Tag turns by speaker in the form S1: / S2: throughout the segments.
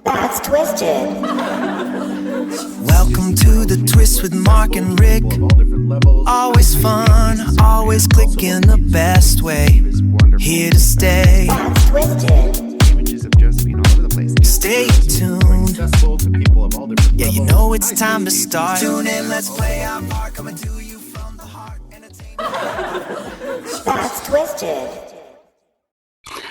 S1: That's twisted.
S2: Welcome to the twist with Mark and Rick. Always fun, always clicking the best way. Here to stay.
S1: That's twisted.
S3: Images of Josephine all over the place.
S2: Stay tuned.
S3: Accessible to people of all different
S2: Yeah, you
S3: levels.
S2: know it's time to start. Tune in, let's play our part. Coming to you from the heart.
S1: That's twisted.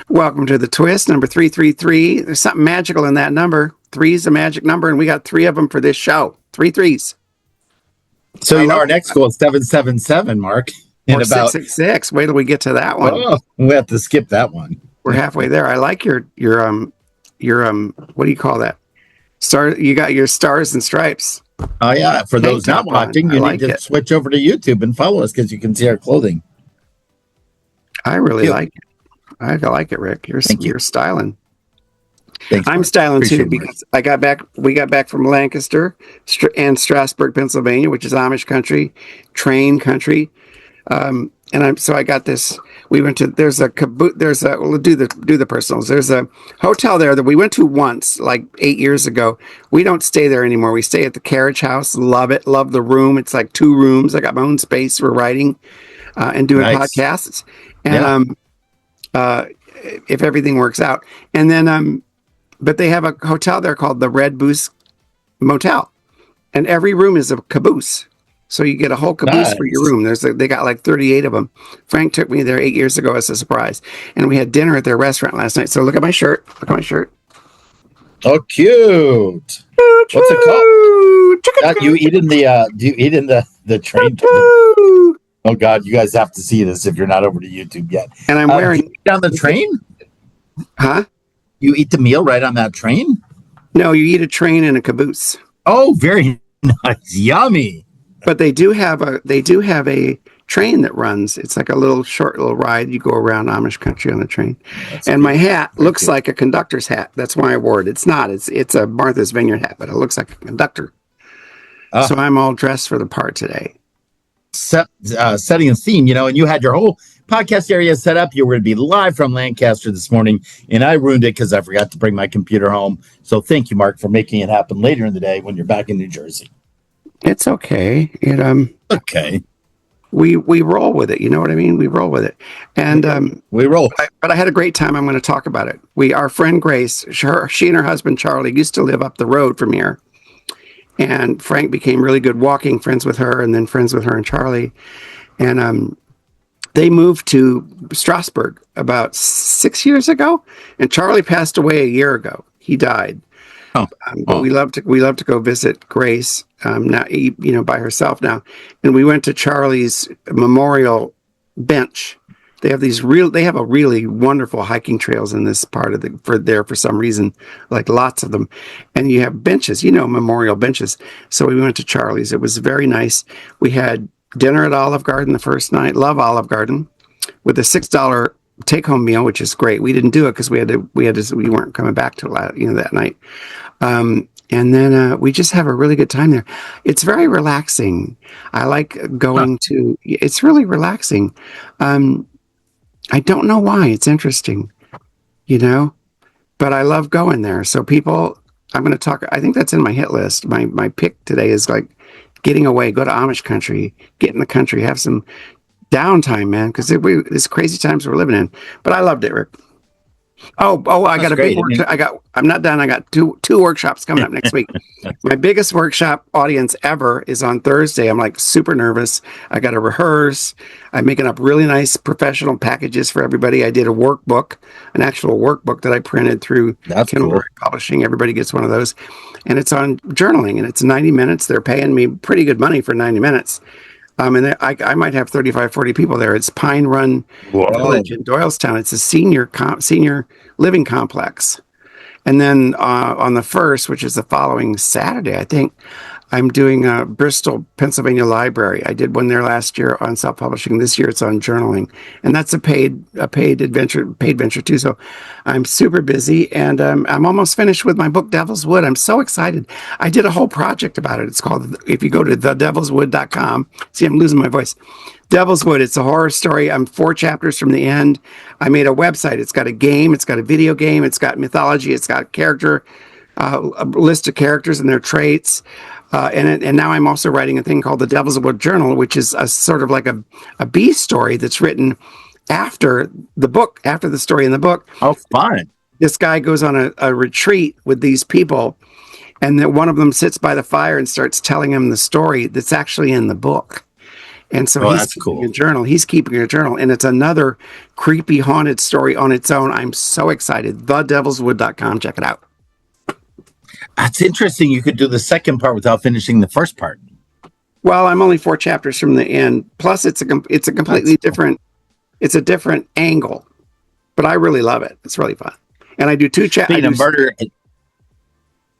S4: Welcome to the twist, number 333. There's something magical in that number. 3 is a magic number, and we got 3 of them for this show. 3 threes.
S5: So you know our next goal is 777, Mark.
S4: Or 666. Wait till we get to that one.
S5: Oh, we have to skip that one.
S4: We're halfway there. I like your what do you call that? Star. You got your stars and stripes.
S5: Oh yeah. For those
S4: Tank
S5: not
S4: top on.
S5: watching,
S4: I
S5: you
S4: like
S5: need to
S4: it.
S5: switch over to YouTube and follow us because you can see our clothing.
S4: I really
S5: Cute.
S4: like it. I like it, Rick.
S5: Thank you.
S4: You're styling.
S5: Thanks,
S4: I'm
S5: Mark.
S4: styling
S5: Appreciate
S4: too
S5: it, Mark.
S4: because we got back from Lancaster and Strasburg, Pennsylvania, which is Amish country, train country. So I got this. We went to we'll do the personals. There's a hotel there that we went to once, like 8 years ago. We don't stay there anymore. We stay at the Carriage House. Love it. Love the room. It's like 2 rooms. I got my own space for writing and doing
S5: Nice.
S4: podcasts. And if everything works out, and then but they have a hotel there called the Red Goose Motel, and every room is a caboose. So you get a whole caboose for your room. They got like 38 of them. Frank took me there 8 years ago as a surprise, and we had dinner at their restaurant last night. So look at my shirt.
S5: Oh, cute. What's it called? You eat in the do you eat in the train? Oh God, you guys have to see this if you're not over to YouTube yet.
S4: And I'm
S5: Do
S4: wearing.
S5: you eat on the train?
S4: Huh?
S5: You eat the meal right on that train?
S4: No, you eat a train in a caboose.
S5: Oh, very nice. Yummy.
S4: But they do have a train that runs. It's like a short little ride. You go around Amish country on the train. And my hat looks like a conductor's hat. That's why I wore it. It's not. It's a Martha's Vineyard hat, but it looks like a conductor. So I'm all dressed for the part today.
S5: Setting a theme, and you had your whole podcast area set up. You were going to be live from Lancaster this morning, and I ruined it because I forgot to bring my computer home. So thank you, Mark, for making it happen later in the day when you're back in New Jersey.
S4: It's okay.
S5: Okay.
S4: We roll with it. You know what I mean? We roll with it. And
S5: We roll.
S4: but I had a great time. I'm going to talk about it. Our friend Grace, she and her husband Charlie used to live up the road from here. And Frank became really good walking friends with her, and then friends with her and Charlie. And they moved to Strasburg about 6 years ago, and Charlie passed away a year ago. He died. But we love to go visit Grace now, by herself now. And we went to Charlie's memorial bench. They have a really wonderful hiking trails in this part of for some reason, like lots of them. And you have benches, memorial benches. So we went to Charlie's. It was very nice. We had dinner at Olive Garden the first night. Love Olive Garden, with a $6 take-home meal, which is great. We didn't do it because we weren't coming back to that night. And then we just have a really good time there. It's very relaxing. I like going to. It's really relaxing. I don't know why. It's interesting, but I love going there. So I'm going to talk. I think that's in my hit list. My pick today is like getting away, go to Amish country, get in the country, have some downtime, man, because it's crazy times we're living in. But I loved it, Rick. I got a big workshop. I'm not done. I got two workshops coming up next week. My biggest workshop audience ever is on Thursday. I'm like super nervous. I got to rehearse. I'm making up really nice professional packages for everybody. I did a workbook, an actual workbook that I printed through Kindle Publishing. Everybody gets one of those, and it's on journaling, and it's 90 minutes. They're paying me pretty good money for 90 minutes. And I might have 35, 40 people there. It's Pine Run Village in Doylestown. It's a senior living complex. And then on the 1st, which is the following Saturday, I think, I'm doing a Bristol, Pennsylvania library. I did one there last year on self-publishing. This year it's on journaling, and that's a paid venture too. So I'm super busy, and I'm almost finished with my book Devil's Wood. I'm so excited. I did a whole project about it. It's called, if you go to thedevilswood.com, see, I'm losing my voice. Devil's Wood. It's a horror story. I'm 4 chapters from the end. I made a website. It's got a game. It's got a video game. It's got mythology. It's got character. a list of characters and their traits. And now I'm also writing a thing called the Devil's Wood Journal, which is a sort of like a B story that's written after the story in the book.
S5: Oh, fun.
S4: This guy goes on a retreat with these people, and then one of them sits by the fire and starts telling him the story that's actually in the book. And so
S5: that's cool.
S4: He's keeping a journal, and it's another creepy haunted story on its own. I'm so excited. TheDevil'sWood.com. Check it out.
S5: That's interesting. You could do the second part without finishing the first part.
S4: Well, I'm only 4 chapters from the end. Plus, it's a completely different. It's a different angle, but I really love it. It's really fun, and I do 2 chapters.
S5: Speaking of murder,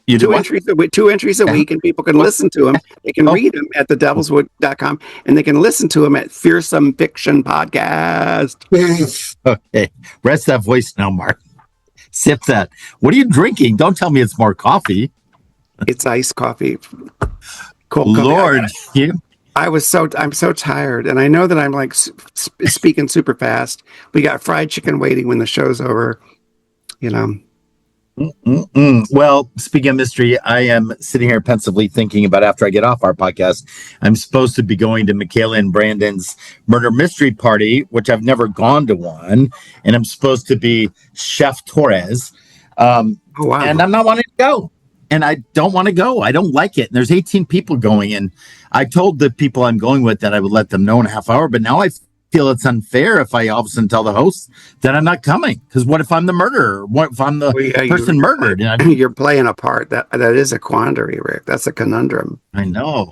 S5: you do
S4: 2 entries a week, 2 entries a week, and people can listen to them. They can read them at thedevilswood.com, and they can listen to them at Fearsome Fiction Podcast.
S5: Okay, rest that voice now, Mark. Sip that. What are you drinking? Don't tell me it's more coffee.
S4: It's iced coffee. Cool.
S5: Lord,
S4: I'm so tired, and I know that I'm like speaking super fast. We got fried chicken waiting when the show's over. You know.
S5: Well, speaking of mystery, I am sitting here pensively thinking about after I get off our podcast, I'm supposed to be going to Michaela and Brandon's murder mystery party, which I've never gone to one, and I'm supposed to be Chef Torres. Oh, wow. And I'm not wanting to go. And I don't want to go. I don't like it. And there's 18 people going. And I told the people I'm going with that I would let them know in a half hour. But now I feel it's unfair if I all of a sudden tell the host that I'm not coming. Because what if I'm the murderer? What if I'm the person murdered?
S4: You're playing a part. That is a quandary, Rick. That's a conundrum.
S5: I know.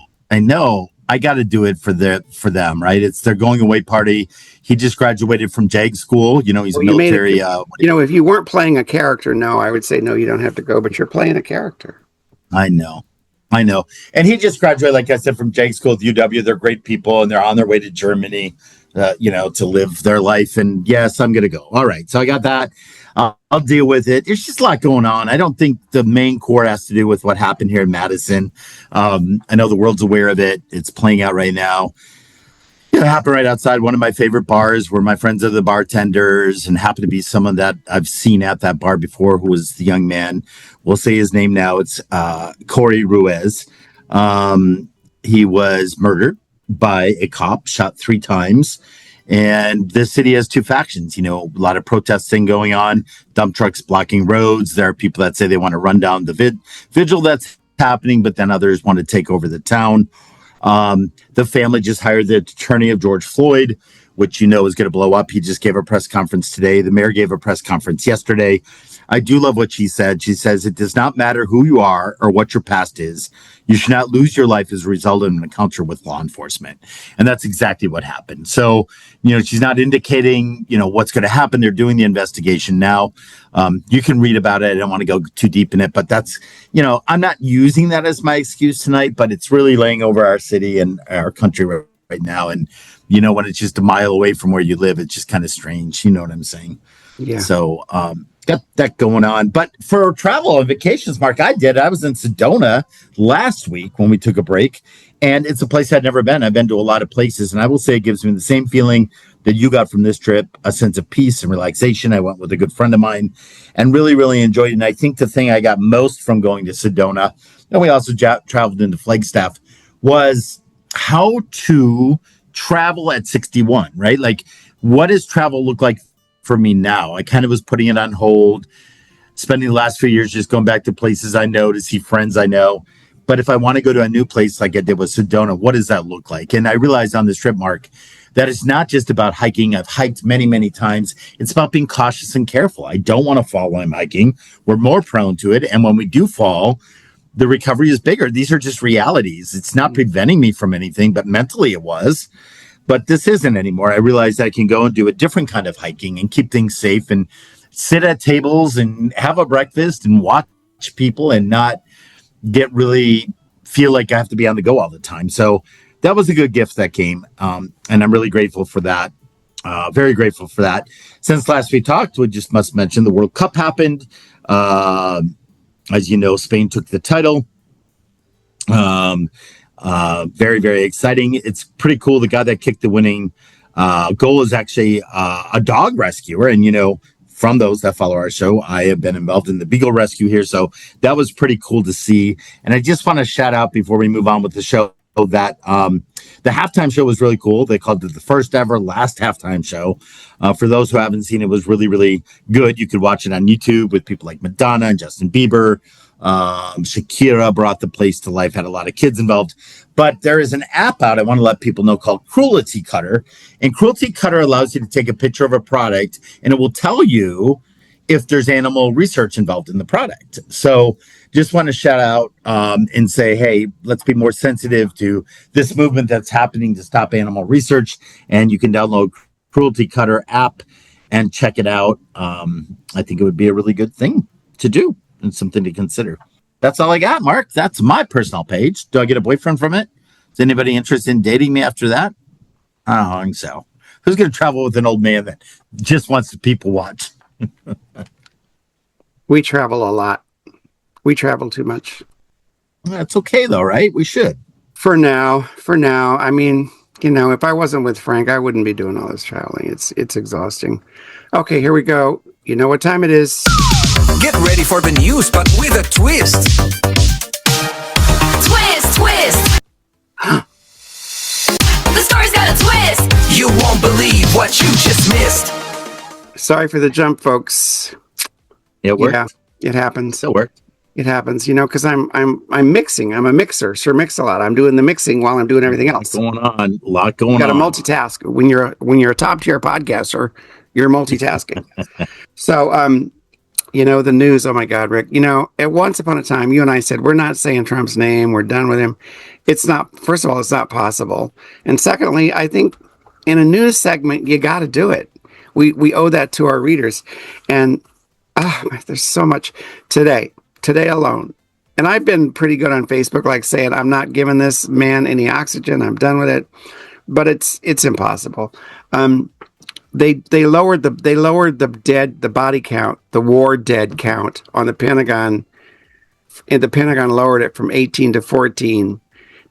S5: I got to do it for them, right? It's their going away party. He just graduated from JAG school. You know, he's military.
S4: If you weren't playing a character, no, I would say no, you don't have to go. But you're playing a character.
S5: I know. And he just graduated, like I said, from JAG school at UW. They're great people, and they're on their way to Germany, to live their life. And yes, I'm going to go. All right. So I got that. I'll deal with it. There's just a lot going on. I don't think the main core has to do with what happened here in Madison. I know the world's aware of it. It's playing out right now. It happened right outside one of my favorite bars where my friends are the bartenders and happened to be someone that I've seen at that bar before who was the young man. We'll say his name now. It's Corey Ruiz. He was murdered by a cop, shot 3 times. And this city has 2 factions, a lot of protesting going on, dump trucks blocking roads. There are people that say they want to run down the vigil that's happening, but then others want to take over the town. The family just hired the attorney of George Floyd, which is going to blow up. He just gave a press conference today. The mayor gave a press conference yesterday. I do love what she said. She says, it does not matter who you are or what your past is. You should not lose your life as a result of an encounter with law enforcement. And that's exactly what happened. So, she's not indicating, what's going to happen. They're doing the investigation now. You can read about it. I don't want to go too deep in it, but that's, I'm not using that as my excuse tonight, but it's really laying over our city and our country right now. And, when it's just a mile away from where you live, it's just kind of strange. You know what I'm saying? Yeah. So, got that going on. But for travel and vacations, Mark, I was in Sedona last week when we took a break, and it's a place I'd never been. I've been to a lot of places, and I will say it gives me the same feeling that you got from this trip, a sense of peace and relaxation. I went with a good friend of mine and really, really enjoyed it. And I think the thing I got most from going to Sedona, and we also traveled into Flagstaff, was how to travel at 61, right? Like, what does travel look like for me now? I kind of was putting it on hold, spending the last few years just going back to places I know to see friends I know. But if I want to go to a new place like I did with Sedona, what does that look like? And I realized on this trip, Mark, that it's not just about hiking. I've hiked many, many times. It's about being cautious and careful. I don't want to fall while I'm hiking. We're more prone to it. And when we do fall, the recovery is bigger. These are just realities. It's not preventing me from anything, but mentally it was. But this isn't anymore. I realized I can go and do a different kind of hiking and keep things safe and sit at tables and have a breakfast and watch people and not get feel like I have to be on the go all the time. So that was a good gift that came. And I'm really grateful for that. Very grateful for that. Since last we talked, we just must mention the World Cup happened. As you know, Spain took the title. Very, very exciting. It's pretty cool. The guy that kicked the winning goal is actually a dog rescuer. And, from those that follow our show, I have been involved in the beagle rescue here. So that was pretty cool to see. And I just want to shout out before we move on with the show that the halftime show was really cool. They called it the first ever last halftime show. For those who haven't seen it, was really, really good. You could watch it on YouTube with people like Madonna and Justin Bieber. Shakira brought the place to life, had a lot of kids involved. But there is an app out I want to let people know called Cruelty Cutter. And Cruelty Cutter allows you to take a picture of a product and it will tell you if there's animal research involved in the product. So just want to shout out and say, hey, let's be more sensitive to this movement that's happening to stop animal research. And you can download Cruelty Cutter app and check it out. I think it would be a really good thing to do and something to consider. That's all I got, Mark. That's my personal page. Do I get a boyfriend from it? Is anybody interested in dating me after that? I don't think so. Who's going to travel with an old man that just wants to people watch?
S4: We travel a lot. We travel too much.
S5: That's okay, though, right? We should.
S4: For now. I mean, if I wasn't with Frank, I wouldn't be doing all this traveling. It's exhausting. Okay, here we go. You know what time it is.
S2: Get ready for the news, but with a twist.
S6: Twist! The story's got a twist!
S2: You won't believe what you just missed.
S4: Sorry for the jump, folks.
S5: It worked.
S4: Yeah, it happens.
S5: It worked.
S4: It happens, because I'm mixing. I'm a mixer. Sure, mix a lot. I'm doing the mixing while I'm doing everything else.
S5: A lot going on.
S4: Got to multitask. When you're a top tier podcaster, you're multitasking. So, the news. Oh my God, Rick. At once upon a time, you and I said we're not saying Trump's name. We're done with him. It's not. First of all, it's not possible. And secondly, I think in a news segment, you got to do it. We owe that to our readers. And there's so much today alone. And I've been pretty good on Facebook, like saying I'm not giving this man any oxygen. I'm done with it. But it's impossible. They lowered the body count, the war dead count on the Pentagon. And the Pentagon lowered it from 18 to 14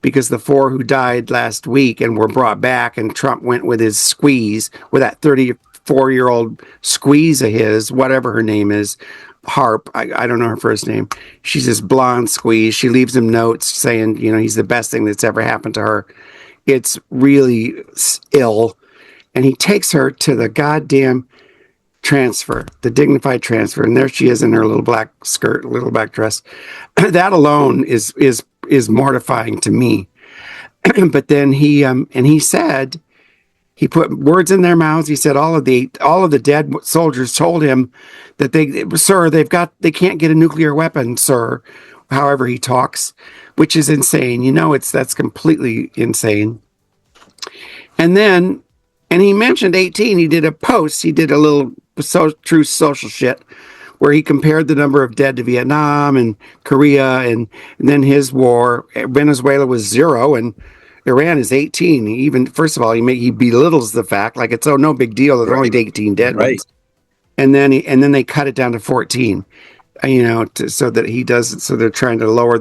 S4: because the 4 who died last week and were brought back, and Trump went with his squeeze, with that 34-year-old squeeze of his, whatever her name is, Harp. I don't know her first name. She's this blonde squeeze. She leaves him notes saying, he's the best thing that's ever happened to her. It's really ill. And he takes her to the goddamn transfer, the dignified transfer. And there she is in her little black skirt, little black dress. That alone is mortifying to me. But then he said, he put words in their mouths. He said all of the dead soldiers told him that they can't get a nuclear weapon, sir. However he talks, which is insane. That's completely insane. And he mentioned 18. He did a post. He did a little true social shit where he compared the number of dead to Vietnam and Korea and then his war. Venezuela was 0 and Iran is 18. First of all, he belittles the fact like it's no big deal. There's only 18 dead ones. And then they cut it down to 14. So that he does. So they're trying to lower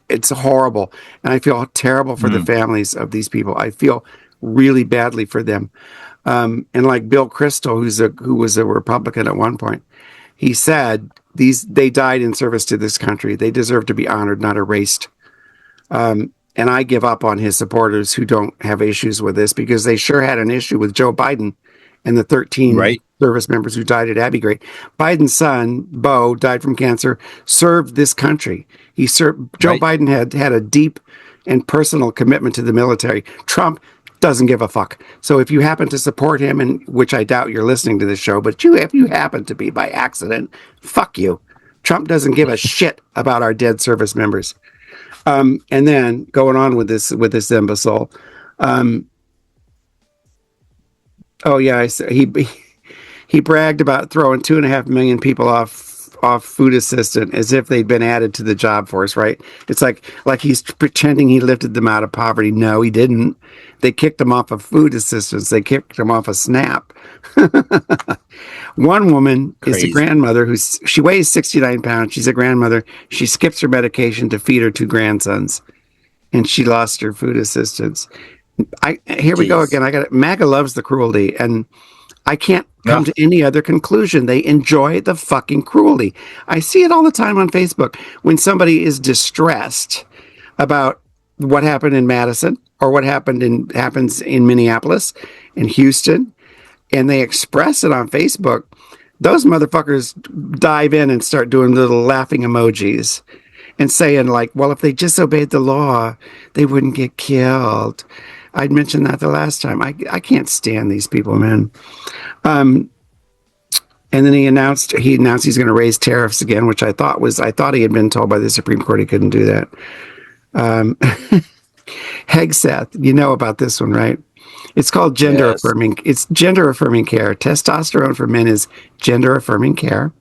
S4: it's horrible. And I feel terrible for the families of these people. I feel really badly for them. And like Bill Kristol, who was a Republican at one point, he said they died in service to this country. They deserve to be honored, not erased. And I give up on his supporters who don't have issues with this, because they sure had an issue with Joe Biden and the 13 service members who died at Abbey Gate. Biden's son, Beau, died from cancer, served this country. Joe Biden had a deep and personal commitment to the military. Trump doesn't give a fuck. So if you happen to support him, and which I doubt you're listening to this show, but if you happen to be by accident, fuck you. Trump doesn't give a shit about our dead service members. And then going on with this imbecile. He bragged about throwing 2.5 million people off food assistance as if they'd been added to the job force, right? It's like he's pretending he lifted them out of poverty. No, he didn't. They kicked them off of food assistance. They kicked them off of SNAP. One woman is a grandmother she weighs 69 pounds. She's a grandmother. She skips her medication to feed her 2 grandsons, and she lost her food assistance. Here we go again. MAGA loves the cruelty, and I can't come to any other conclusion. They enjoy the fucking cruelty. I see it all the time on Facebook when somebody is distressed about what happened in Madison or what happens in Minneapolis and Houston, and they express it on Facebook. Those motherfuckers dive in and start doing little laughing emojis and saying like, well, if they just obeyed the law, they wouldn't get killed. I'd mentioned that the last time. I can't stand these people, man. And then he announced he's going to raise tariffs again, which I thought he had been told by the Supreme Court he couldn't do that. Hegseth, you know about this one, right? It's called gender affirming. It's gender affirming care. Testosterone for men is gender affirming care,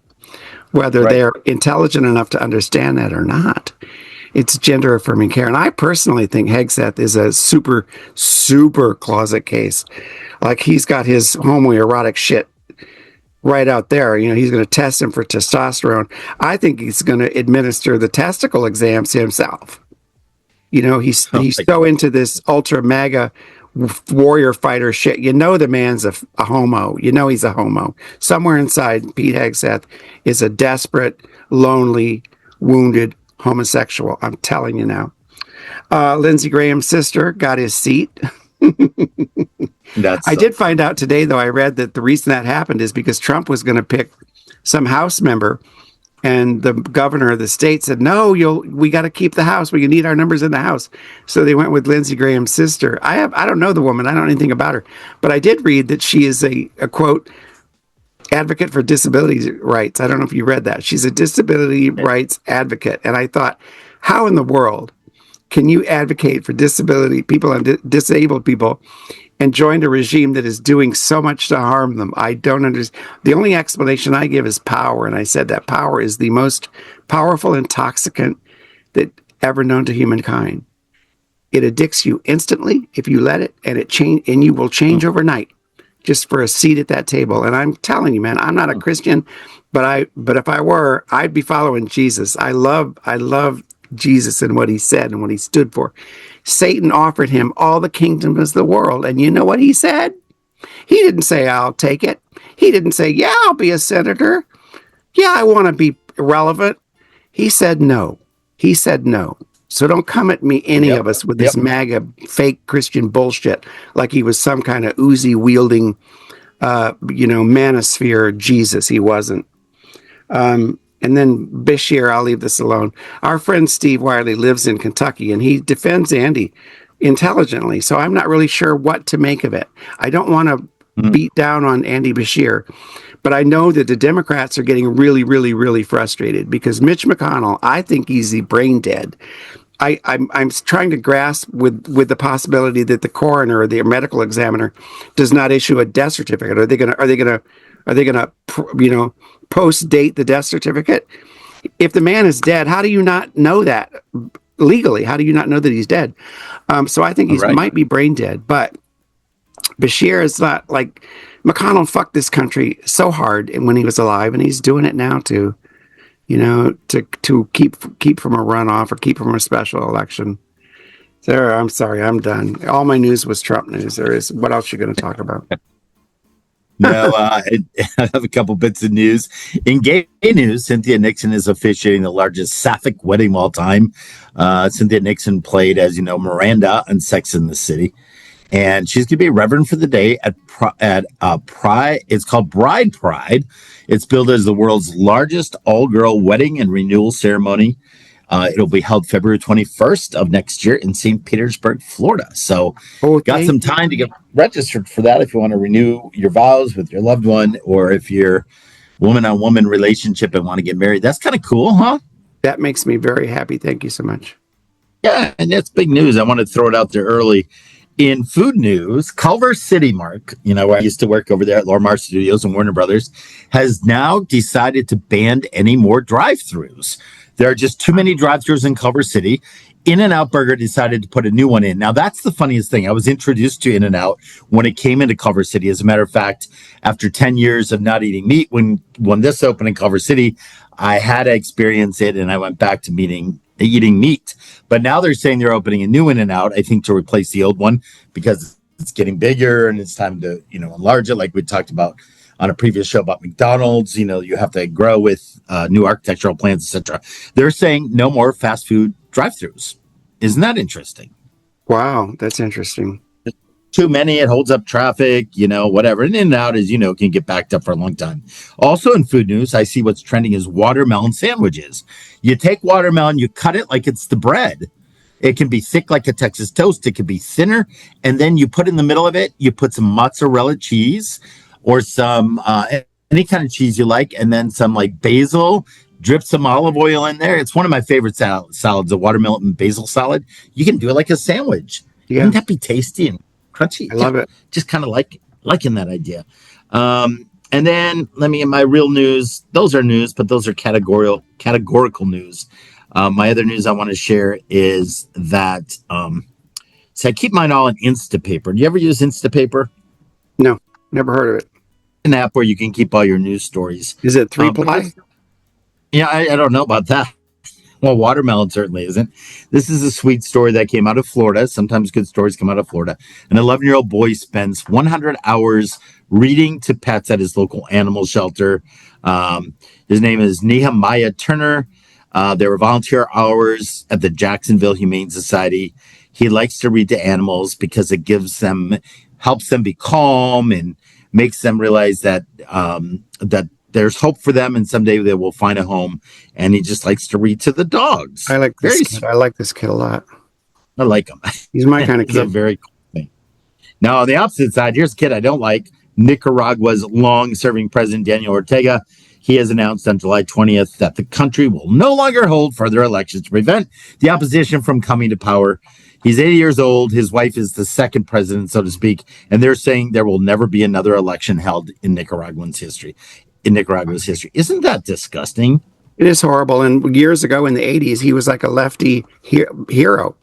S4: whether they're intelligent enough to understand that or not. It's gender affirming care. And I personally think Hegseth is a super, super closet case. Like he's got his homoerotic shit right out there. You know, he's going to test him for testosterone. I think he's going to administer the testicle exams himself. You know, he's so into this ultra mega warrior fighter shit. You know, the man's a homo. You know, he's a homo. Somewhere inside Pete Hegseth is a desperate, lonely, wounded homosexual. I'm telling you now. Lindsey Graham's sister got his seat. I did find out today, though, I read that the reason that happened is because Trump was going to pick some House member, and the governor of the state said, no, we got to keep the House. We need our numbers in the House. So they went with Lindsey Graham's sister. I don't know the woman. I don't know anything about her. But I did read that she is a quote, advocate for disability rights. I don't know if you read that. She's a disability rights advocate. And I thought, how in the world can you advocate for disability people and disabled people and join a regime that is doing so much to harm them? I don't understand. The only explanation I give is power. And I said that power is the most powerful intoxicant that ever known to humankind. It addicts you instantly if you let it, and you will change overnight just for a seat at that table. And I'm telling you, man, I'm not a Christian, but if I were, I'd be following Jesus. I love Jesus and what he said and what he stood for. Satan offered him all the kingdoms of the world. And you know what he said? He didn't say, I'll take it. He didn't say, yeah, I'll be a senator. Yeah, I want to be relevant. He said no. He said no. So don't come at me, any of us, with this MAGA fake Christian bullshit, like he was some kind of Uzi wielding, manosphere Jesus. He wasn't. And then Bashir, I'll leave this alone. Our friend Steve Wiley lives in Kentucky, and he defends Andy intelligently. So I'm not really sure what to make of it. I don't want to beat down on Andy Bashir, but I know that the Democrats are getting really, really, really frustrated because Mitch McConnell, I think he's brain dead. I'm trying to grasp with the possibility that the coroner or the medical examiner does not issue a death certificate. Are they gonna post date the death certificate? If the man is dead, how do you not know that legally? How do you not know that he's dead? So I think he might be brain dead. But Bashir is not like McConnell fucked this country so hard when he was alive, and he's doing it now too. To keep from a runoff or keep from a special election. Sarah, I'm sorry, I'm done. All my news was Trump news. What else are you going to talk about?
S5: No, I have a couple bits of news. In gay news, Cynthia Nixon is officiating the largest sapphic wedding of all time. Cynthia Nixon played, as you know, Miranda on Sex and the City. And she's going to be Reverend for the Day at Pride. It's called Bride Pride. It's billed as the world's largest all-girl wedding and renewal ceremony. It'll be held February 21st of next year in St. Petersburg, Florida. So got some time to get registered for that if you want to renew your vows with your loved one, or if you're woman-on-woman relationship and want to get married. That's kind of cool, huh?
S4: That makes me very happy. Thank you so much.
S5: Yeah, and that's big news. I wanted to throw it out there early. In food news, Culver City, Mark, where I used to work over there at Lorimar Studios and Warner Brothers, has now decided to ban any more drive-thrus. There are just too many drive-thrus in Culver City. In-N-Out Burger decided to put a new one in. Now, that's the funniest thing. I was introduced to In-N-Out when it came into Culver City. As a matter of fact, after 10 years of not eating meat, when this opened in Culver City, I had to experience it, and I went back to eating meat. But now they're saying they're opening a new In-N-Out, I think, to replace the old one because it's getting bigger and it's time to, enlarge it, like we talked about on a previous show about McDonald's. You have to grow with new architectural plans, etc. They're saying no more fast food drive-throughs. Isn't that interesting?
S4: Wow, that's interesting.
S5: Too many, it holds up traffic, whatever. And in and out, as you know, can get backed up for a long time. Also in food news, I see what's trending is watermelon sandwiches. You take watermelon, you cut it like it's the bread. It can be thick like a Texas toast. It can be thinner. And then you put in the middle of it, you put some mozzarella cheese or some, any kind of cheese you like, and then some like basil, drip some olive oil in there. It's one of my favorite salads, a watermelon and basil salad. You can do it like a sandwich.
S4: Yeah.
S5: Wouldn't that be tasty and crunchy?
S4: I love it.
S5: Just kind of liking that idea. And then let me, in my real news, those are news, but those are categorical news. My other news I want to share is that, so I keep mine all in Instapaper. Do you ever use Instapaper?
S4: No, never heard of it.
S5: An app where you can keep all your news stories.
S4: Is it 3-ply?
S5: Yeah, I don't know about that. Well, watermelon certainly isn't. This is a sweet story that came out of Florida. Sometimes good stories come out of Florida. An 11-year-old boy spends 100 hours reading to pets at his local animal shelter. His name is Nehemiah Turner. There were volunteer hours at the Jacksonville Humane Society. He likes to read to animals because it helps them be calm and makes them realize that that there's hope for them and someday they will find a home. And he just likes to read to the dogs.
S4: I like this kid. I like this kid a lot.
S5: I like him.
S4: He's my kind of
S5: He's a
S4: kid.
S5: very cool thing. Now, on the opposite side, here's a kid I don't like. Nicaragua's long-serving president, Daniel Ortega. He has announced on July 20th that the country will no longer hold further elections to prevent the opposition from coming to power. He's 80 years old. His wife is the second president, so to speak. And they're saying there will never be another election held in Nicaragua's history. Isn't that disgusting?
S4: It is horrible. And years ago in the 80s, he was like a lefty hero.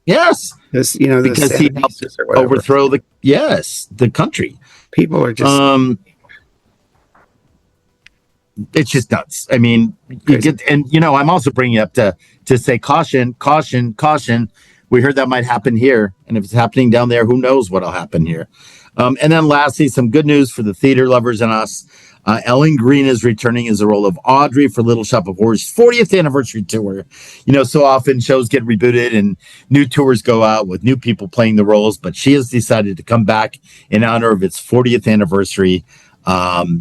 S5: Yes.
S4: Because
S5: He helped overthrow the country.
S4: People are just...
S5: it's just nuts. I mean, I'm also bringing it up to say caution. We heard that might happen here. And if it's happening down there, who knows what'll happen here. And then lastly, some good news for the theater lovers and us. Ellen Greene is returning as the role of Audrey for Little Shop of Horrors 40th anniversary tour. So often shows get rebooted and new tours go out with new people playing the roles, but she has decided to come back in honor of its 40th anniversary.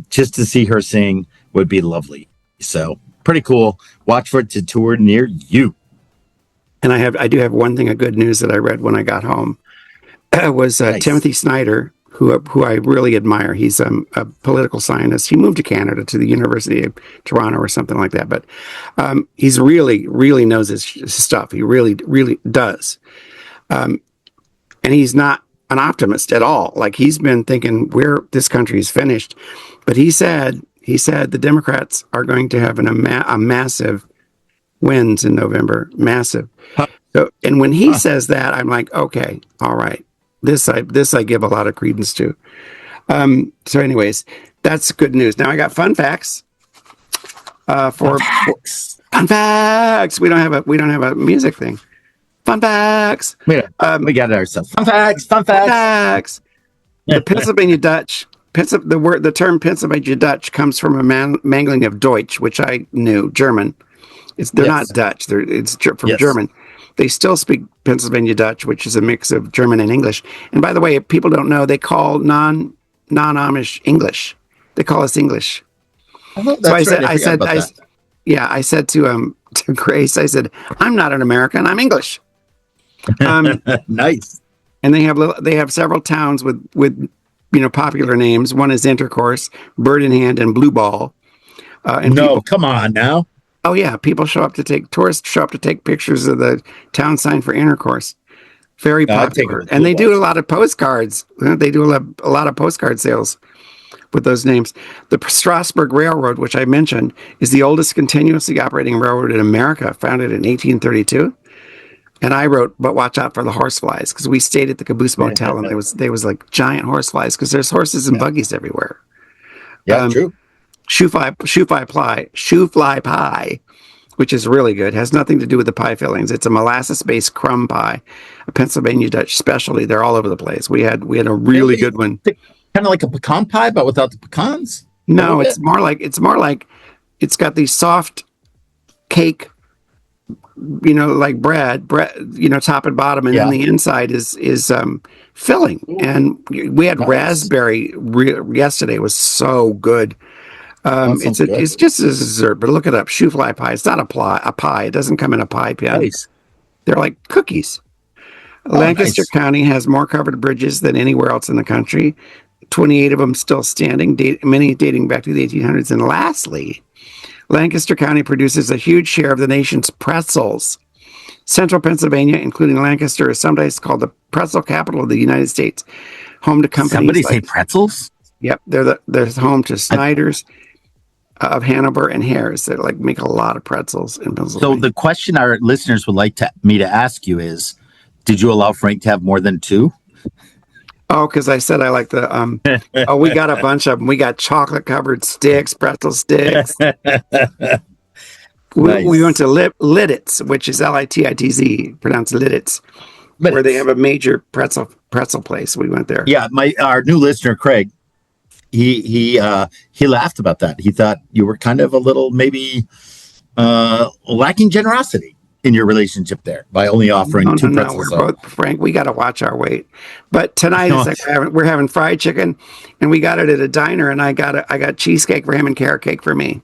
S5: Just to see her sing would be lovely. So pretty cool. Watch for it to tour near you.
S4: And I do have one thing of good news that I read when I got home. It was
S5: Nice.
S4: Timothy Snyder, who I really admire. He's a political scientist. He moved to Canada to the University of Toronto or something like that. But he's really, really knows his stuff. He really, really does. And he's not an optimist at all. Like, he's been thinking this country is finished. But he said the Democrats are going to have a massive wins in November. Massive. So, and when he says that, I'm like, okay, all right. This I give a lot of credence to. So anyways, that's good news. Now I got fun facts. Fun facts. We don't have a music thing. Fun facts.
S5: We got it ourselves. Fun facts.
S4: The Pennsylvania Dutch. The term Pennsylvania Dutch comes from a mangling of Deutsch, which I knew, German. They're not Dutch. It's from German. They still speak Pennsylvania Dutch, which is a mix of German and English. And by the way, if people don't know, they call non-Amish English. They call us English. I said to Grace, I said, I'm not an American, I'm English.
S5: Nice.
S4: And they have several towns with popular names. One is Intercourse, Bird in Hand, and Blue Ball.
S5: Come on now.
S4: Oh yeah, tourists show up to take pictures of the town sign for Intercourse. Very popular, and they do a lot of postcards. They do a lot of postcard sales with those names. The Strasburg Railroad, which I mentioned, is the oldest continuously operating railroad in America, founded in 1832. And I wrote, but watch out for the horseflies, because we stayed at the Caboose Motel, and there was like giant horseflies, because there's horses and buggies everywhere.
S5: Yeah, true.
S4: Shoe fly pie, which is really good. Has nothing to do with the pie fillings. It's a molasses-based crumb pie, a Pennsylvania Dutch specialty. They're all over the place. We had a really good one.
S5: Kind of like a pecan pie, but without the pecans. A
S4: No,
S5: little
S4: it's
S5: bit?
S4: more like it's got these soft cake, like bread, top and bottom, and then
S5: Yeah.
S4: the inside is filling. And we had
S5: Nice.
S4: raspberry yesterday. It was so good.
S5: That sounds good.
S4: It's just a dessert, but look it up. Shoe fly pie. It's not a pie. It doesn't come in a pie pan.
S5: Nice.
S4: They're like cookies.
S5: Oh,
S4: Lancaster
S5: nice.
S4: County has more covered bridges than anywhere else in the country. 28 of them still standing, many dating back to the 1800s. And lastly, Lancaster County produces a huge share of the nation's pretzels. Central Pennsylvania, including Lancaster, is sometimes called the pretzel capital of the United States, home to companies
S5: Somebody say
S4: like,
S5: pretzels?
S4: yep, they're home to Snyder's of Hanover and Harris that make a lot of pretzels in
S5: So
S4: Pennsylvania.
S5: the question our listeners would like me to ask you is, did you allow Frank to have more than two?
S4: Oh, because I said I like the we got a bunch of them. We got chocolate covered sticks, pretzel sticks.
S5: Nice.
S4: We went to Lidditz, which is Lititz, pronounced Lidditz,
S5: But
S4: where they have a major pretzel place. We went there.
S5: yeah, our new listener Craig, he laughed about that. He thought you were kind of a little maybe lacking generosity in your relationship there by only offering two pretzels.
S4: We're both Frank. We got to watch our weight. But tonight it's like we're having fried chicken, and we got it at a diner, and I got cheesecake for him and carrot cake for me.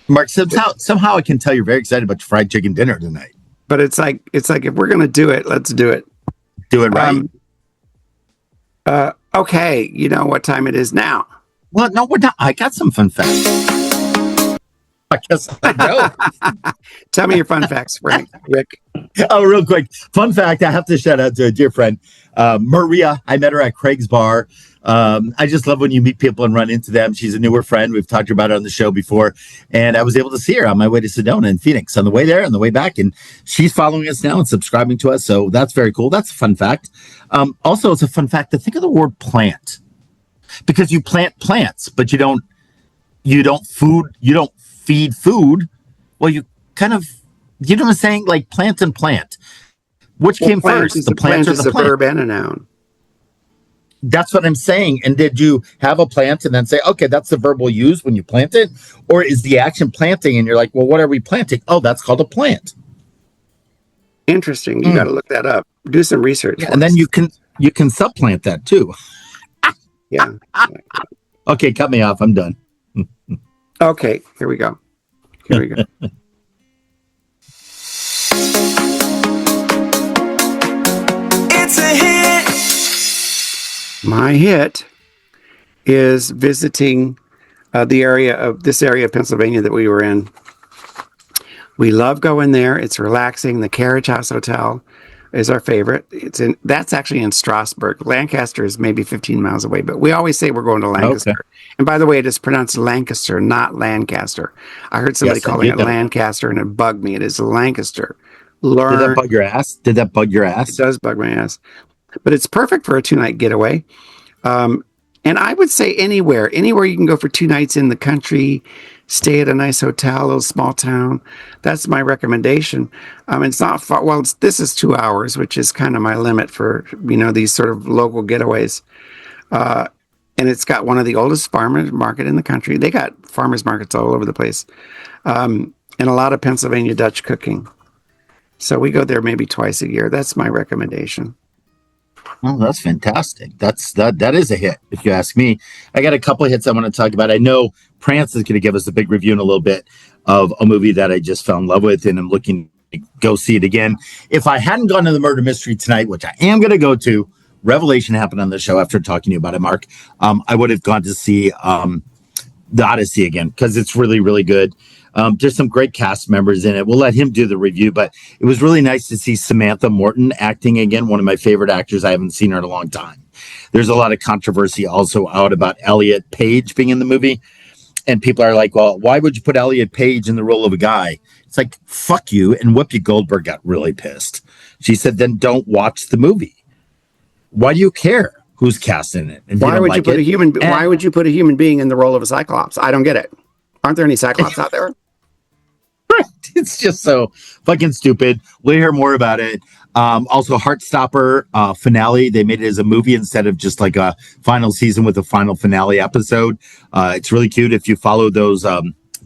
S5: Mark, somehow I can tell you're very excited about your fried chicken dinner tonight.
S4: But it's like if we're gonna do it, let's do it.
S5: Do it right.
S4: Okay, you know what time it is now.
S5: Well, no, we're not. I got some fun facts. I guess I know.
S4: Tell me your fun facts, Frank. Rick.
S5: Oh, real quick. Fun fact. I have to shout out to a dear friend, Maria. I met her at Craig's bar. I just love when you meet people and run into them. She's a newer friend. We've talked about it on the show before. And I was able to see her on my way to Sedona in Phoenix on the way there and the way back. And she's following us now and subscribing to us. So that's very cool. That's a fun fact. Also, it's a fun fact to think of the word plant, because you plant plants, but you don't feed food. Well, you kind of, you know what I'm saying? Like plant and plant. Which came first? The plant or the plant?
S4: Verb and a noun.
S5: That's what I'm saying. And did you have a plant and then say, okay, that's the verb we'll use when you plant it? Or is the action planting and you're like, well, what are we planting? Oh, that's called a plant.
S4: Interesting. You got to look that up. Do some research.
S5: Yeah, and then you can supplant that too.
S4: Yeah.
S5: Okay, cut me off. I'm done.
S4: Okay, here we go.
S2: It's a hit.
S4: My hit is visiting this area of Pennsylvania that we were in. We love going there. It's relaxing. The Carriage House Hotel is our favorite. That's actually in Strasburg. Lancaster is maybe 15 miles away, but we always say we're going to Lancaster. Okay. And by the way, it is pronounced Lancaster, not Lancaster. I heard somebody calling it Lancaster, and it bugged me. It is Lancaster.
S5: Did that bug your ass? Did that bug your ass?
S4: It does bug my ass. But it's perfect for a 2-night getaway. And I would say anywhere you can go for 2 nights in the country, stay at a nice hotel, a little small town. That's my recommendation. It's not far. Well, this is 2 hours, which is kind of my limit for, these sort of local getaways. And it's got one of the oldest farmers market in the country. They got farmers markets all over the place. And a lot of Pennsylvania Dutch cooking. So we go there maybe twice a year. That's my recommendation.
S5: Oh, that's fantastic. That is a hit, if you ask me. I got a couple of hits I want to talk about. I know Prance is going to give us a big review in a little bit of a movie that I just fell in love with, and I'm looking to go see it again. If I hadn't gone to the murder mystery tonight, which I am going to go to, Revelation happened on the show after talking to you about it, Mark. I would have gone to see the Odyssey again because it's really, really good. There's some great cast members in it. We'll let him do the review, but it was really nice to see Samantha Morton acting again, one of my favorite actors. I haven't seen her in a long time. There's a lot of controversy also out about Elliot Page being in the movie. And people are like, well, why would you put Elliot Page in the role of a guy? It's like, fuck you. And Whoopi Goldberg got really pissed. She said, then don't watch the movie. Why do you care who's cast in it?
S4: Why would you put a human being in the role of a Cyclops? I don't get it. Aren't there any Cyclops out there?
S5: It's just so fucking stupid. We'll hear more about it. Also, Heartstopper finale. They made it as a movie instead of just like a final season with a final finale episode. It's really cute. If you follow those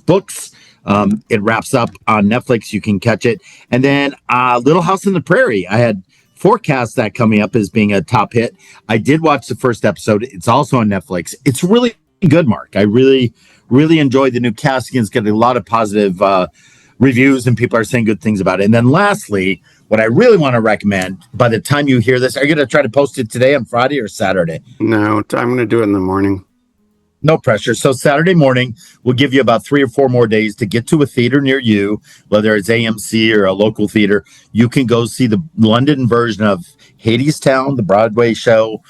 S5: books, it wraps up on Netflix. You can catch it. And then Little House on the Prairie. I had forecast that coming up as being a top hit. I did watch the first episode. It's also on Netflix. It's really good, Mark. I really enjoyed the new casting. It's getting a lot of positive reviews and people are saying good things about it. And then lastly, what I really want to recommend, by the time you hear this, are you going to try to post it today on Friday or Saturday?
S4: No, I'm going to do it in the morning.
S5: No pressure. So Saturday morning, we'll give you about 3 or 4 more days to get to a theater near you, whether it's AMC or a local theater. You can go see the London version of Hadestown, the Broadway show.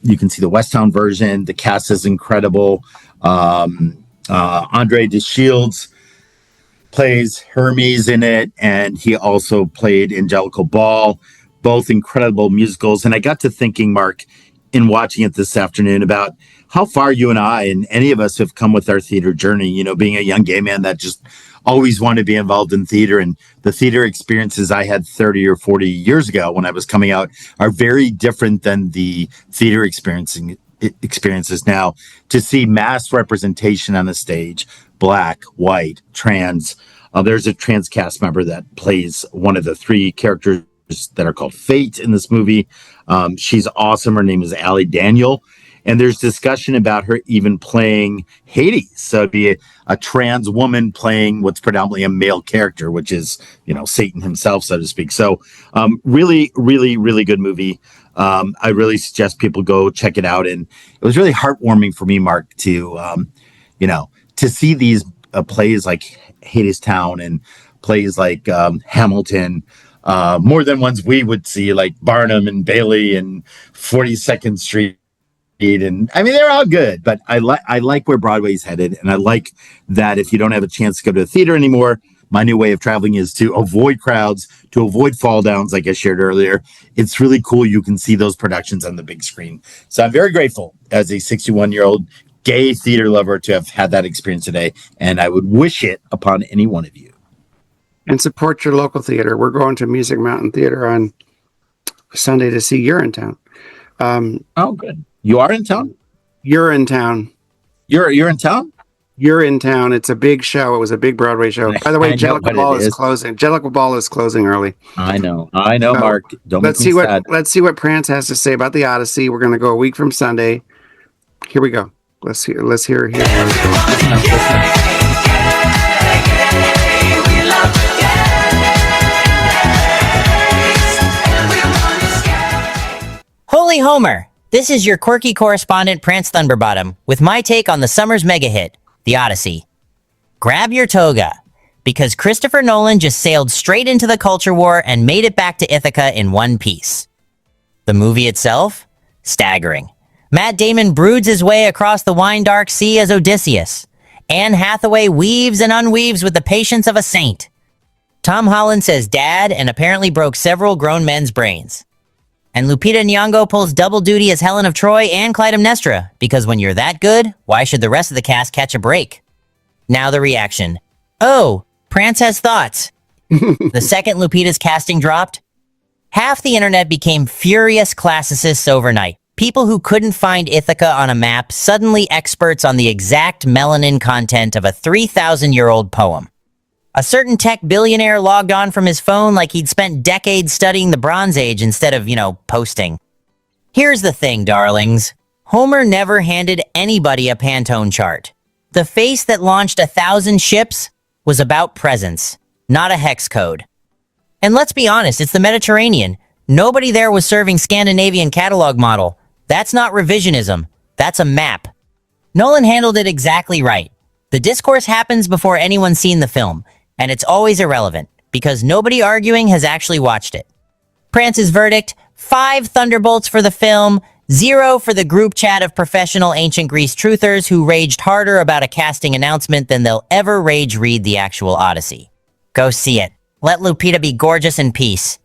S5: You can see the Westtown version. The cast is incredible. Andre DeShields plays Hermes in it, and he also played Angelical Ball, both incredible musicals. And I got to thinking, Mark, in watching it this afternoon about how far you and I and any of us have come with our theater journey, you know, being a young gay man that just always wanted to be involved in theater. And the theater experiences I had 30 or 40 years ago when I was coming out are very different than the theater experiences now. To see mass representation on the stage, Black, white, trans. There's a trans cast member that plays one of the 3 characters that are called Fate in this movie. She's awesome. Her name is Allie Daniel. And there's discussion about her even playing Hades. So it'd be a trans woman playing what's predominantly a male character, which is, you know, Satan himself, so to speak. So really good movie. I really suggest people go check it out. And it was really heartwarming for me, Mark, to, to see these plays like Hadestown and plays like Hamilton, more than ones we would see, like Barnum and Bailey and 42nd Street. And I mean, they're all good, but I like where Broadway's headed. And I like that if you don't have a chance to go to a theater anymore, my new way of traveling is to avoid crowds, to avoid fall downs, like I shared earlier. It's really cool. You can see those productions on the big screen. So I'm very grateful as a 61-year-old gay theater lover to have had that experience today. And I would wish it upon any one of you.
S4: And support your local theater. We're going to Music Mountain Theater on Sunday to see Urinetown.
S5: Oh, good. You are in town?
S4: Urinetown.
S5: You're in town?
S4: Urinetown. It's a big show. It was a big Broadway show. By the way, Jellicle Ball is closing. Jellicle Ball is closing early.
S5: I know, so, Mark. Don't
S4: let's see what Prance has to say about the Odyssey. We're going to go a week from Sunday. Here we go. Let's hear. Listen up.
S7: Holy Homer! This is your quirky correspondent Prance Thunderbottom with my take on the summer's mega hit, The Odyssey. Grab your toga, because Christopher Nolan just sailed straight into the culture war and made it back to Ithaca in one piece. The movie itself? Staggering. Matt Damon broods his way across the wine-dark sea as Odysseus. Anne Hathaway weaves and unweaves with the patience of a saint. Tom Holland says dad and apparently broke several grown men's brains. And Lupita Nyong'o pulls double duty as Helen of Troy and Clytemnestra, because when you're that good, why should the rest of the cast catch a break? Now the reaction. Oh, Prance has thoughts. The second Lupita's casting dropped, half the internet became furious classicists overnight. People who couldn't find Ithaca on a map, suddenly experts on the exact melanin content of a 3,000-year-old poem. A certain tech billionaire logged on from his phone like he'd spent decades studying the Bronze Age instead of, posting. Here's the thing, darlings. Homer never handed anybody a Pantone chart. The face that launched 1,000 ships was about presence, not a hex code. And let's be honest, it's the Mediterranean. Nobody there was serving Scandinavian catalog model. That's not revisionism. That's a map. Nolan handled it exactly right. The discourse happens before anyone's seen the film. And it's always irrelevant, because nobody arguing has actually watched it. Prance's verdict, 5 thunderbolts for the film, 0 for the group chat of professional ancient Greece truthers who raged harder about a casting announcement than they'll ever rage read the actual Odyssey. Go see it. Let Lupita be gorgeous in peace.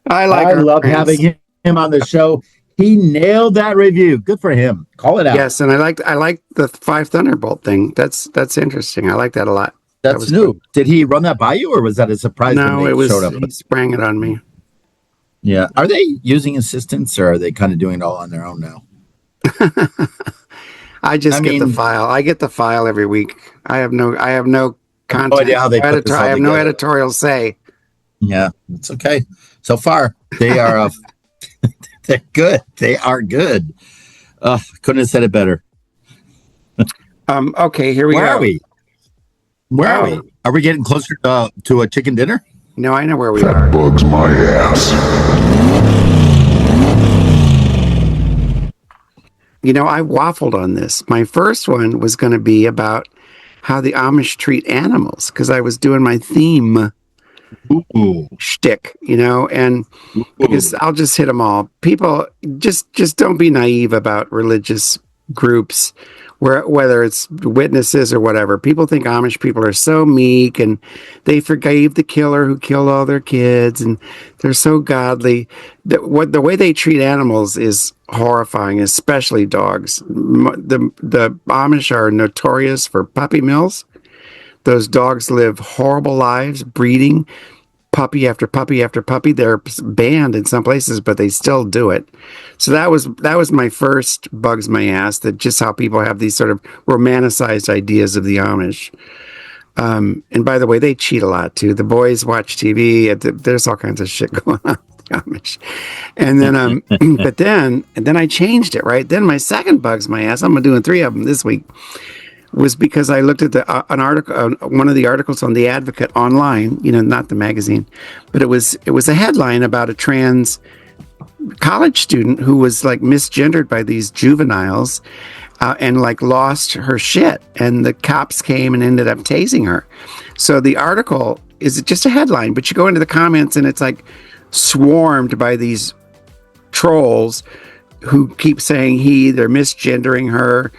S5: I love having him on the show. He nailed that review. Good for him. Call it out.
S4: Yes, and I like the 5 Thunderbolt thing. That's interesting. I like that a lot. That
S5: That's
S4: was
S5: new.
S4: cool.
S5: Did he run that by you, or was that a surprise when
S4: No,
S5: they
S4: it was
S5: showed up?
S4: he sprang it on me.
S5: Yeah. Are they using assistants, or are they kind of doing it all on their own now?
S4: I just
S5: I
S4: get the
S5: mean-
S4: file. I get the file every week. I have no content.
S5: idea how they put this all
S4: I have no
S5: together.
S4: editorial say.
S5: Yeah, it's okay. So far, they are they're good. They are good. Couldn't have said it better.
S4: Okay, here we
S5: Where
S4: go.
S5: are we? Where are
S4: Oh.
S5: we? Are we getting closer to a chicken dinner?
S4: No, I know where we are.
S8: Bugs my ass.
S4: You know, I waffled on this. My first one was going to be about how the Amish treat animals because I was doing my theme
S5: Ooh.
S4: shtick, and because I'll just hit them all. People just don't be naive about religious groups, whether it's witnesses or whatever. People think Amish people are so meek and they forgave the killer who killed all their kids and they're so godly. The way they treat animals is horrifying, especially dogs. The Amish are notorious for puppy mills. Those dogs live horrible lives, breeding puppy after puppy after puppy. They're banned in some places, but they still do it. So that was my first bugs my ass, that just how people have these sort of romanticized ideas of the Amish. And by the way, they cheat a lot too. The boys watch TV. There's all kinds of shit going on with the Amish. And then, but then I changed it, right? Then my second bugs my ass, I'm doing 3 of them this week, was because I looked at an article, one of the articles on The Advocate online, not the magazine, but it was a headline about a trans college student who was like misgendered by these juveniles and like lost her shit. And the cops came and ended up tasing her. So the article is just a headline, but you go into the comments and it's like swarmed by these trolls who keep saying they're misgendering her.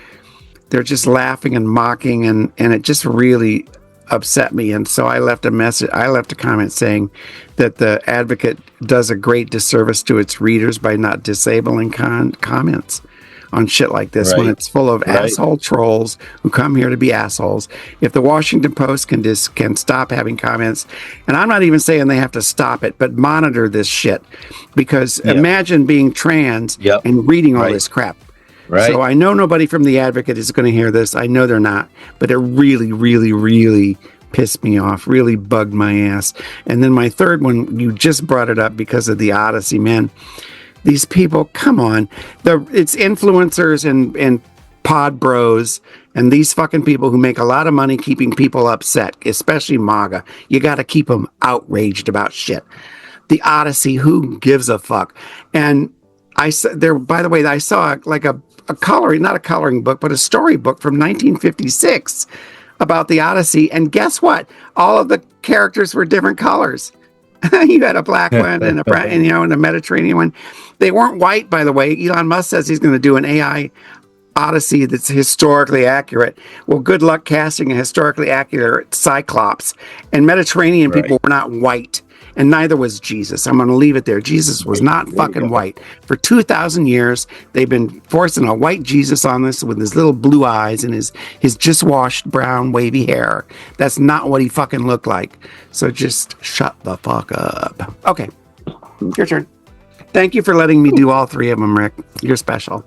S4: They're just laughing and mocking, and it just really upset me. And so I left a comment saying that the Advocate does a great disservice to its readers by not disabling comments on shit like this when it's full of asshole trolls who come here to be assholes. If the Washington Post can stop having comments, and I'm not even saying they have to stop it, but monitor this shit, because imagine being trans and reading all this crap.
S5: Right.
S4: So I know nobody from The Advocate is going to hear this. I know they're not, but it really, really, really pissed me off, really bugged my ass. And then my third one, you just brought it up because of the Odyssey, man. These people, come on. It's influencers and pod bros and these fucking people who make a lot of money keeping people upset, especially MAGA. You got to keep them outraged about shit. The Odyssey, who gives a fuck? And by the way, I saw like a coloring, not a coloring book, but a storybook from 1956 about the Odyssey. And guess what? All of the characters were different colors. You had a black one and a Mediterranean one. They weren't white, by the way. Elon Musk says he's going to do an AI Odyssey that's historically accurate. Well, good luck casting a historically accurate Cyclops. And Mediterranean people were not white. And neither was Jesus. I'm going to leave it there. Jesus was not fucking white. For 2,000 years, they've been forcing a white Jesus on us with his little blue eyes and his just washed brown wavy hair. That's not what he fucking looked like. So just shut the fuck up. Okay, your turn. Thank you for letting me do all 3 of them, Rick. You're special.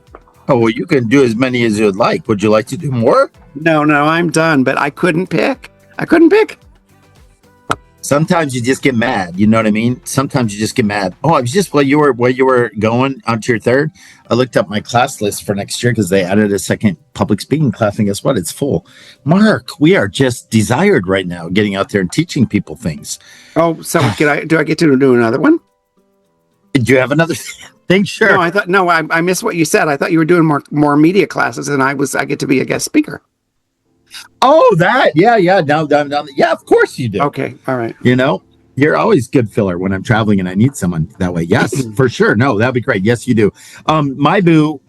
S5: Oh, well, you can do as many as you'd like. Would you like to do more?
S4: No, I'm done, but I couldn't pick.
S5: Sometimes you just get mad. You know what I mean? Sometimes you just get mad. Oh, I was just while you were going onto your third, I looked up my class list for next year because they added a second public speaking class, and guess what? It's full. Mark, we are just desired right now, getting out there and teaching people things.
S4: Oh, so do I get to do another one?
S5: Did you have another thing? Sure.
S4: No, I missed what you said. I thought you were doing more media classes, and I get to be a guest speaker.
S5: Oh, that. Yeah. No, yeah, of course you do.
S4: Okay. All right.
S5: You're always good filler when I'm traveling and I need someone that way. Yes, for sure. No, that'd be great. Yes, you do. My boo,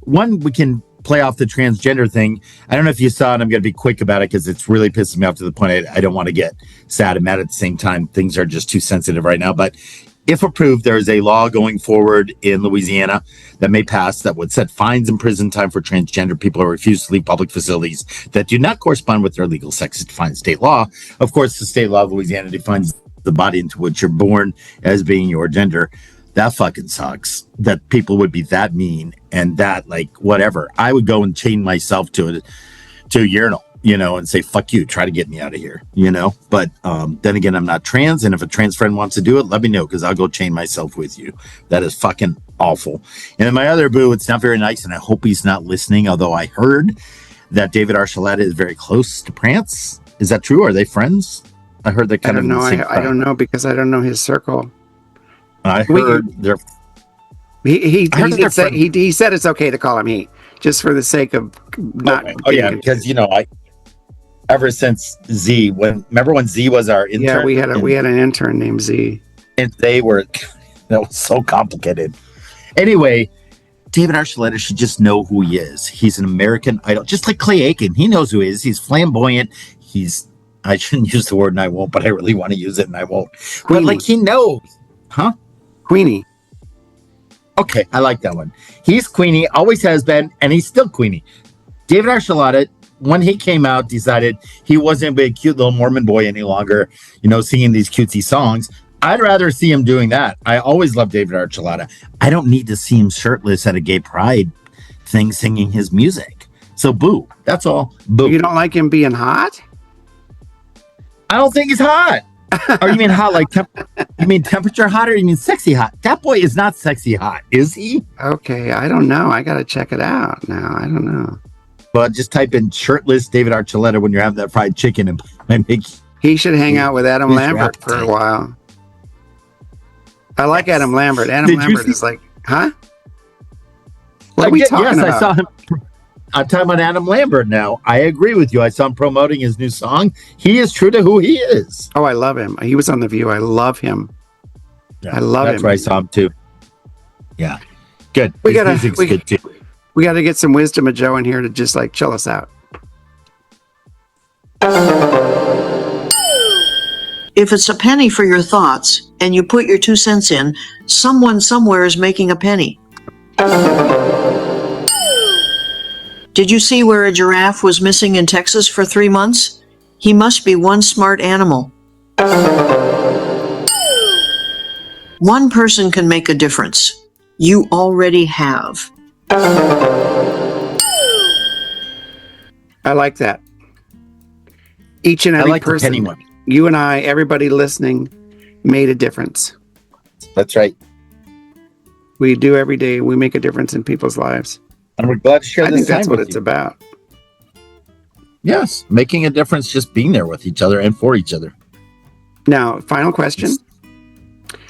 S5: one, we can play off the transgender thing. I don't know if you saw it. I'm going to be quick about it because it's really pissing me off to the point I don't want to get sad and mad at the same time. Things are just too sensitive right now. But if approved, there is a law going forward in Louisiana that may pass that would set fines and prison time for transgender people who refuse to leave public facilities that do not correspond with their legal sex as defined in state law. Of course, the state law of Louisiana defines the body into which you're born as being your gender. That fucking sucks that people would be that mean and that, like, whatever. I would go and chain myself to a urinal, and say, fuck you, try to get me out of here, But then again, I'm not trans. And if a trans friend wants to do it, let me know, because I'll go chain myself with you. That is fucking awful. And then my other boo, it's not very nice. And I hope he's not listening, although I heard that David Archuleta is very close to Prance. Is that true? Are they friends? I heard they kind of
S4: know. I don't know, because I don't know his circle.
S5: I heard they're.
S4: He said it's okay to call him he, just for the sake of not.
S5: Oh yeah, because ever since Z, remember when Z was our intern?
S4: Yeah, we had an intern named Z,
S5: and that was so complicated. Anyway, David Archuleta should just know who he is. He's an American Idol, just like Clay Aiken. He knows who he is. He's flamboyant. I shouldn't use the word and I won't, but I really want to use it and I won't.
S4: Queenie.
S5: But like he knows, huh?
S4: Queenie.
S5: Okay, I like that one. He's Queenie, always has been, and he's still Queenie. David Archuleta, when he came out, decided he wasn't a cute little Mormon boy any longer, singing these cutesy songs. I'd rather see him doing that. I always love David Archuleta. I don't need to see him shirtless at a gay pride thing singing his music. So boo. That's all. Boo.
S4: You don't like him being hot?
S5: I don't think he's hot. Or you mean hot like you mean temperature hot, or you mean sexy hot? That boy is not sexy hot, is he?
S4: Okay, I don't know. I gotta check it out now. I don't know.
S5: Well, just type in shirtless David Archuleta when you're having that fried chicken, and make.
S4: He should hang out with Adam Lambert for a while. I like Adam Lambert. Adam Lambert is like, huh? What are we talking about?
S5: I saw him. I'm talking about Adam Lambert now. I agree with you. I saw him promoting his new song. He is true to who he is.
S4: Oh, I love him. He was on The View. I love him.
S5: Yeah,
S4: I love him.
S5: That's where I saw him too. Yeah. Good.
S4: We
S5: His
S4: gotta
S5: music's good too.
S4: We gotta get some wisdom of Joe in here to just like chill us out.
S8: If it's a penny for your thoughts and you put your 2 cents in, someone somewhere is making a penny. Did you see where a giraffe was missing in Texas for 3 months? He must be one smart animal. One person can make a difference. You already have.
S4: I like that. Each and every person, you and I, everybody listening, made a difference.
S5: That's right.
S4: We do every day. We make a difference in people's lives.
S5: And we're glad to share
S4: I
S5: this
S4: think that's
S5: time
S4: what
S5: with
S4: it's
S5: you.
S4: about.
S5: Yes, making a difference, just being there with each other and for each other.
S4: Now, final question.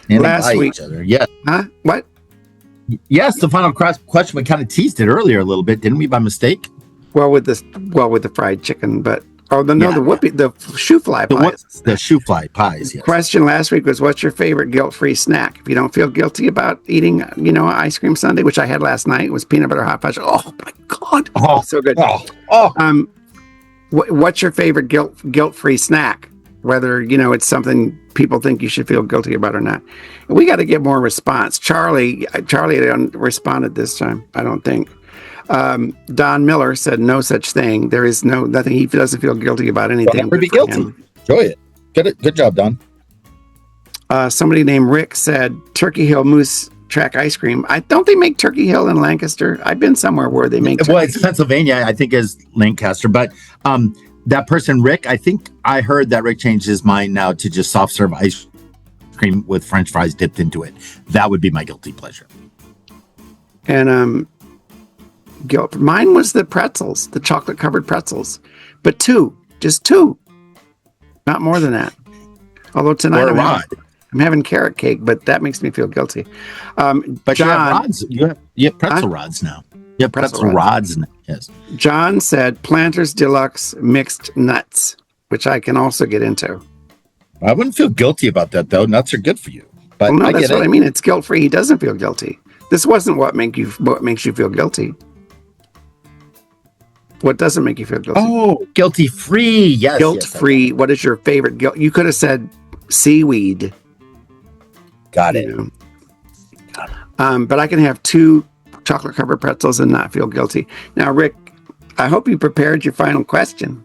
S5: And
S4: Last
S5: by
S4: week,
S5: each other. Yes.
S4: huh? What?
S5: Yes, the final question. We kind of teased it earlier a little bit, didn't we, by mistake?
S4: Well, with the fried chicken, but the shoe fly pies.
S5: The shoe fly pies.
S4: The
S5: yes.
S4: question last week was, what's your favorite guilt-free snack? If you don't feel guilty about eating, ice cream sundae, which I had last night, it was peanut butter hot fudge. Oh my God.
S5: Oh,
S4: so good.
S5: Oh.
S4: What's your favorite guilt-free snack? Whether, it's something people think you should feel guilty about or not. We got to get more response. Charlie responded this time, I don't think. Don Miller said no such thing. There is nothing. He doesn't feel guilty about anything.
S5: Don't ever be guilty. Enjoy it. Good job, Don.
S4: Somebody named Rick said Turkey Hill Moose Track ice cream. Don't they make Turkey Hill in Lancaster? I've been somewhere where they make.
S5: Well, it's Pennsylvania, I think, is Lancaster. But that person, Rick, I think I heard that Rick changed his mind now to just soft serve ice cream with French fries dipped into it. That would be my guilty pleasure.
S4: And guilt. Mine was the pretzels, the chocolate covered pretzels, but just two, not more than that. Although tonight I'm having carrot cake, but that makes me feel guilty.
S5: But John, you have rods. You have pretzel rods now. You have pretzel rods now. Yes.
S4: John said Planters Deluxe mixed nuts, which I can also get into.
S5: I wouldn't feel guilty about that though. Nuts are good for you. But
S4: well, no, that's what I mean. It's guilt free. He doesn't feel guilty. This wasn't what makes you feel guilty. What doesn't make you feel guilty?
S5: Oh, guilty free. Yes.
S4: Guilt free. What is your favorite guilt? You could have said seaweed.
S5: Got it.
S4: You know. But I can have 2 chocolate covered pretzels and not feel guilty. Now, Rick, I hope you prepared your final question.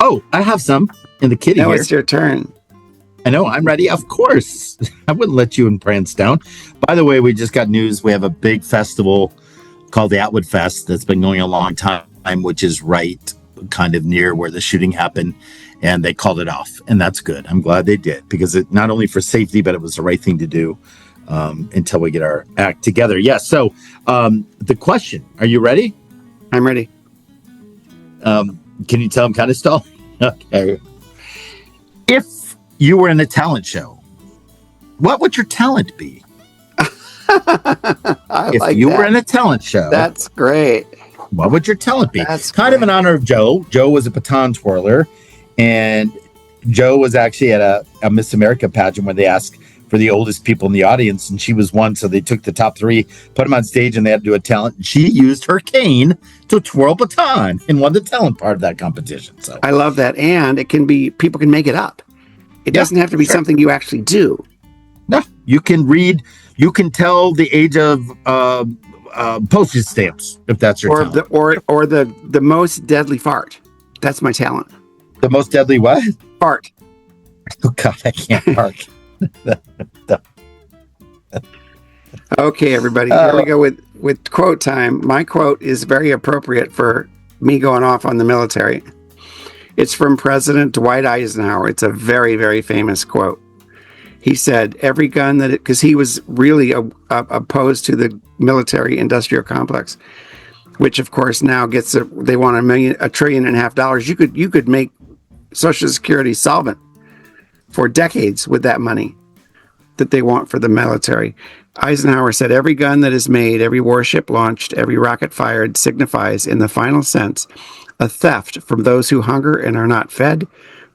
S5: Oh, I have some in the kitty
S4: Now
S5: here.
S4: it's your turn.
S5: I know, I'm ready. Of course. I wouldn't let you and Prance down. By the way, we just got news. We have a big festival called the Atwood Fest that's been going a long time, which is right kind of near where the shooting happened. And they called it off. And that's good. I'm glad they did, because it not only for safety, but it was the right thing to do until we get our act together. Yes. So the question, are you ready?
S4: I'm ready.
S5: Can you tell I'm kind of stalling? Okay. If you were in a talent show, what would your talent be? If you were in a talent show,
S4: That's great.
S5: what would your talent be?
S4: That's
S5: kind of in honor of Joe. Joe was a baton twirler, and Joe was actually at a Miss America pageant where they asked for the oldest people in the audience, and she was one. So they took the top 3, put them on stage, and they had to do a talent. And she used her cane to twirl baton and won the talent part of that competition. So
S4: I love that. And it can be, people can make it up. It doesn't have to be something you actually do.
S5: no, you can read. You can tell the age of postage stamps if that's your
S4: Or
S5: talent.
S4: or the most deadly fart. That's my talent.
S5: The most deadly what?
S4: Fart.
S5: Oh God, I can't park.
S4: Okay, everybody. Here we go with quote time. My quote is very appropriate for me going off on the military. It's from President Dwight Eisenhower. It's a very, very famous quote. He said, every gun that because he was really opposed to the military industrial complex, which of course now gets they want $1.5 trillion. You could make Social Security solvent for decades with that money that they want for the military. Eisenhower said, every gun that is made, every warship launched, every rocket fired signifies, in the final sense, a theft from those who hunger and are not fed,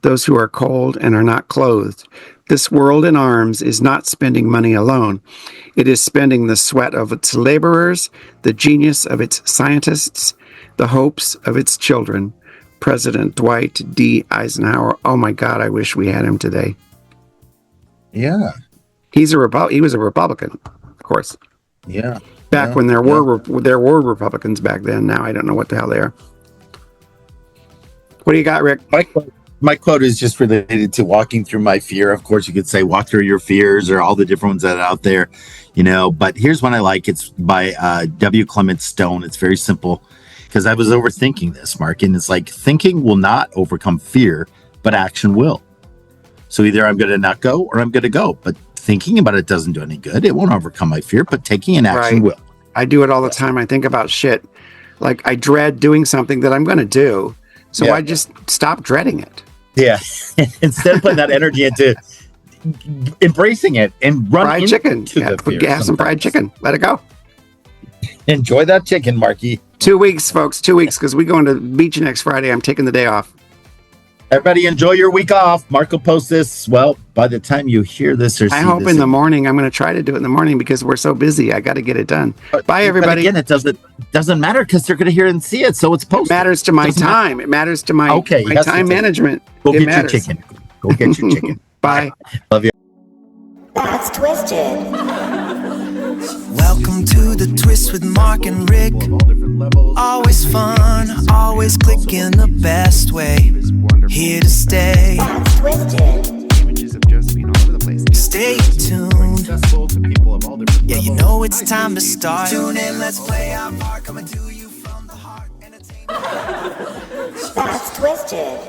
S4: those who are cold and are not clothed. This world in arms is not spending money alone. It is spending the sweat of its laborers, the genius of its scientists, the hopes of its children. President Dwight D. Eisenhower. Oh my God, I wish we had him today.
S5: Yeah,
S4: He was a Republican, of course.
S5: yeah.
S4: Back when there were Republicans back then. Now I don't know what the hell they are. What do you got, Rick?
S5: My quote is just related to walking through my fear. Of course, you could say walk through your fears or all the different ones that are out there, but here's one I like. It's by W. Clement Stone. It's very simple because I was overthinking this, Mark, and it's like thinking will not overcome fear, but action will. So either I'm going to not go or I'm going to go, but thinking about it doesn't do any good. It won't overcome my fear, but taking an action will.
S4: I do it all the time. I think about shit. Like I dread doing something that I'm going to do. So I just stop dreading it.
S5: Yeah. Instead of putting that energy into embracing it and run
S4: Fried
S5: into
S4: chicken.
S5: the fear
S4: Have some fried chicken. Let it go.
S5: Enjoy that chicken, Marky.
S4: 2 weeks, folks. 2 weeks because we're going to the beach next Friday. I'm taking the day off.
S5: Everybody enjoy your week off. Mark will post this. Well, by the time you hear this or see
S4: I hope
S5: this,
S4: in the morning. I'm going to try to do it in the morning because we're so busy. I got to get it done. Bye,
S5: but
S4: everybody.
S5: again, it doesn't matter because they're going to hear and see it, so it's
S4: It
S5: posted.
S4: matters to my
S5: Doesn't matter.
S4: time. It matters to my,
S5: Okay,
S4: my
S5: yes,
S4: time
S5: it does.
S4: management.
S5: Go
S4: It
S5: get
S4: matters.
S5: your chicken. Go get your chicken.
S4: Bye.
S5: Love you.
S1: That's twisted.
S2: Welcome to the twist with Mark and Rick.
S3: Of all different levels.
S2: Always fun, always clicking the best way.
S3: This wonderful
S2: Here to stay.
S1: That's twisted.
S3: images of Josephine all over the place.
S2: Stay tuned.
S3: Accessible to people of all different
S2: Yeah, you
S3: levels.
S2: know it's time to start. Tune in, let's play our part. Coming to you from the heart. Entertainment.
S1: That's twisted.